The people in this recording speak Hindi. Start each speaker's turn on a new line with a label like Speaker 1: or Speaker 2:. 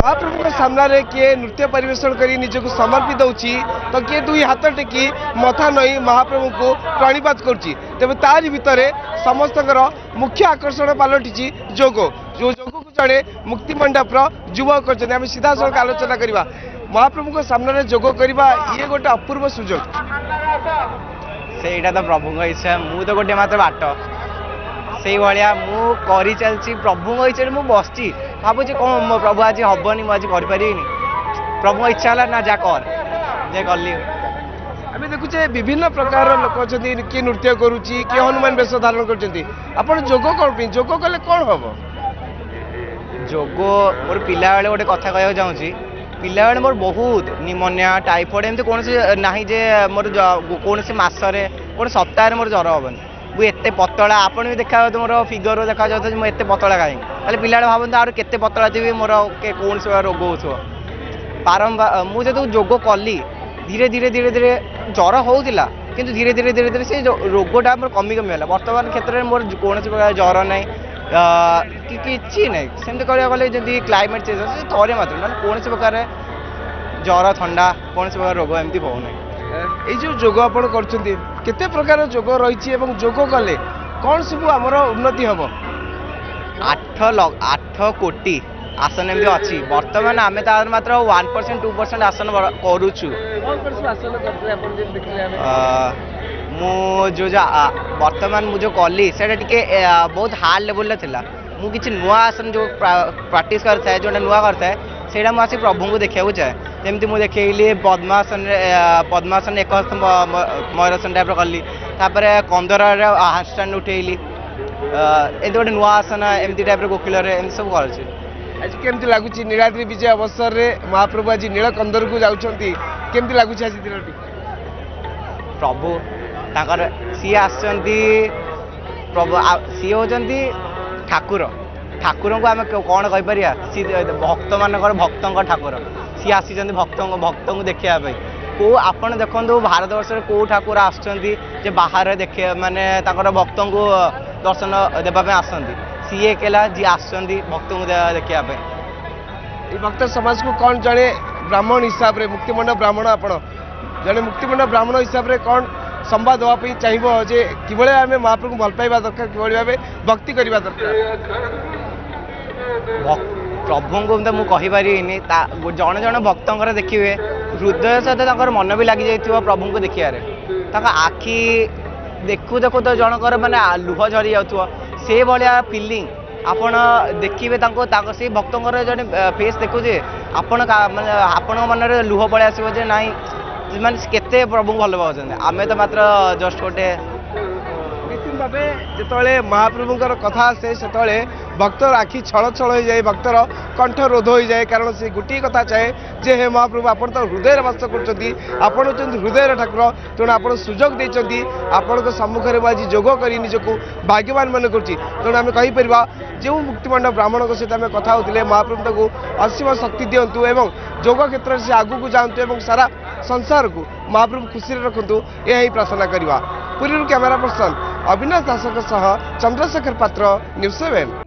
Speaker 1: महाप्रभु सामने किए नृत्य परिवेशन कर निजक समर्पित होची तो किए दुई हाथ टेकी मथा नई महाप्रभु को प्रणिपात करुच्ची तेज तार भितर समस्त मुख्य आकर्षण पलटि जोग जो जोग को जड़े मुक्ति मंडप युवक कर सीधा सड़क आलोचना करवा महाप्रभु सामने जोग करवा ये गोटे अपूर्व सुजोग
Speaker 2: से तो प्रभु इच्छा मु तो गोटे मात्र बाट से भाया मुझे चलती प्रभु इच्छा मुझे बसची भावुँ कौन मो प्रभु आज हेनी मुझे करें प्रभु इच्छा है ना जा कर जे कली
Speaker 1: आम देखुचे विभिन्न प्रकार लोक अच्छा किए नृत्य करुच्ची किए हनुमान वेश धारण कर जोग कौन जोग कले कौन हम
Speaker 2: जोग मोर पिला बेले गोटे कथा कहना चाहूँगी पिला बेले मोर बहुत निमोनिया टाइफॉइड एमती कौन ना जे मोर कौन मसरे कौन सप्ताह मोर ज्वर हेनी मुझे एत पतला आपड़ भी देखा मोर फिगर देखा जाता मुझे एत पतला कहीं पिला भावते आर के पतला थी मोर कौन से रोग हो बारंबार मुझे जोग कली धीरे धीरे धीरे धीरे ज्वर होता कि धीरे धीरे धीरे धीरे से रोगटा मोर कमी कमी है बर्तमान क्षेत्र में मोर कौन प्रकार ज्वर ना कि ना सेमती कहले जब क्लाइमेट चेंज हो थे मात्र ना कौन प्रकार ज्वर ठंडा कौन प्रकार रोग एमती होना
Speaker 1: ये जो जोग आपण करते प्रकार जोग रही जोग कले कौन सब आमर उन्नति हम
Speaker 2: 8 कोटी आसन एमती अच्छी बर्तमान आम मात्र 1% 2% आसन करुचु जो बर्तमान मुझे कली से बहुत हार्ड लेवल था मुझे किसी नुआ आसन जो प्राक्ट करता है जो नुआ करता है से मुझे प्रभु को देखा चाहे जमी मुझे देखली पद्मासन एक मयूरासन टाइप कली कंदर हाथ स्टैंड उठेली ये गोटे नुआ आसन एमती टाइप गोकिल एमती सब कर
Speaker 1: आज केमती लगुच नीलाद्री विजय अवसर में महाप्रभु आज नीलकंदर को जाऊँगी केमती लगुच आज दिन
Speaker 2: प्रभु ताकर सी आसचंती प्रभु सी होचंती ठाकुर ठाकुर को आम कौन कहीपर सी भक्त मानकर भक्तों ठाकुर सी आसी भक्त को देखापी को आपड़ देखो भारत वर्ष में कौ ठाकुर आसुँच बाहर देखे माने भक्तों को दर्शन देवाई आसती सी अकेला जी आसुँच भक्त को देखापी
Speaker 1: भक्त समाज को कौन जड़े ब्राह्मण हिसाब से मुक्तिमंड ब्राह्मण आपण जड़े मुक्तिमंड ब्राह्मण हिसाब से कौन संवाद देवाई चाहिए जे कि आम महाप्रभु भल पाइबा दरकार कि भाव भक्ति करवा दरकार
Speaker 2: प्रभु को तो मुझे कहीपरि जड़े जड़े भक्तर देखिए हृदय सहित मन भी लग जाइए प्रभु को देखिए आखि देखू देखू तो जनकर माने लुह झरी जाऊ से भाया फिलिंग आपण देखिए से भक्तर जड़े फेस देखुचे आपण मन में लुह पड़े आसो जे ना माने केते प्रभु भल पाँच आम तो मात्र जस्ट गोटे
Speaker 1: निश्चित भाव जो महाप्रभुंर कथा आसे से भक्तर आखि छल छल हो जाए भक्तर कंठ रोध हो जाए कारण से गोटे कथा चाहे जे हे महाप्रभु आपन तो हृदय बास कर हृदय ठाकुर तेणु आप सुजोग देते आपण सम्मुखें आज जोग कर निजक भाग्यवान मन करूँ आम कहीपर जो मुक्तिमंड ब्राह्मण सहित आम कथा होते महाप्रभु को असीम शक्ति दिंतु एवं जोग क्षेत्र से आगू जातु सारा संसार को महाप्रभु खुशी रखु यही प्रार्थना करवा पुरी कैमेरा पर्सन अविनाश दास चंद्रशेखर पात्र न्यूज़ 7।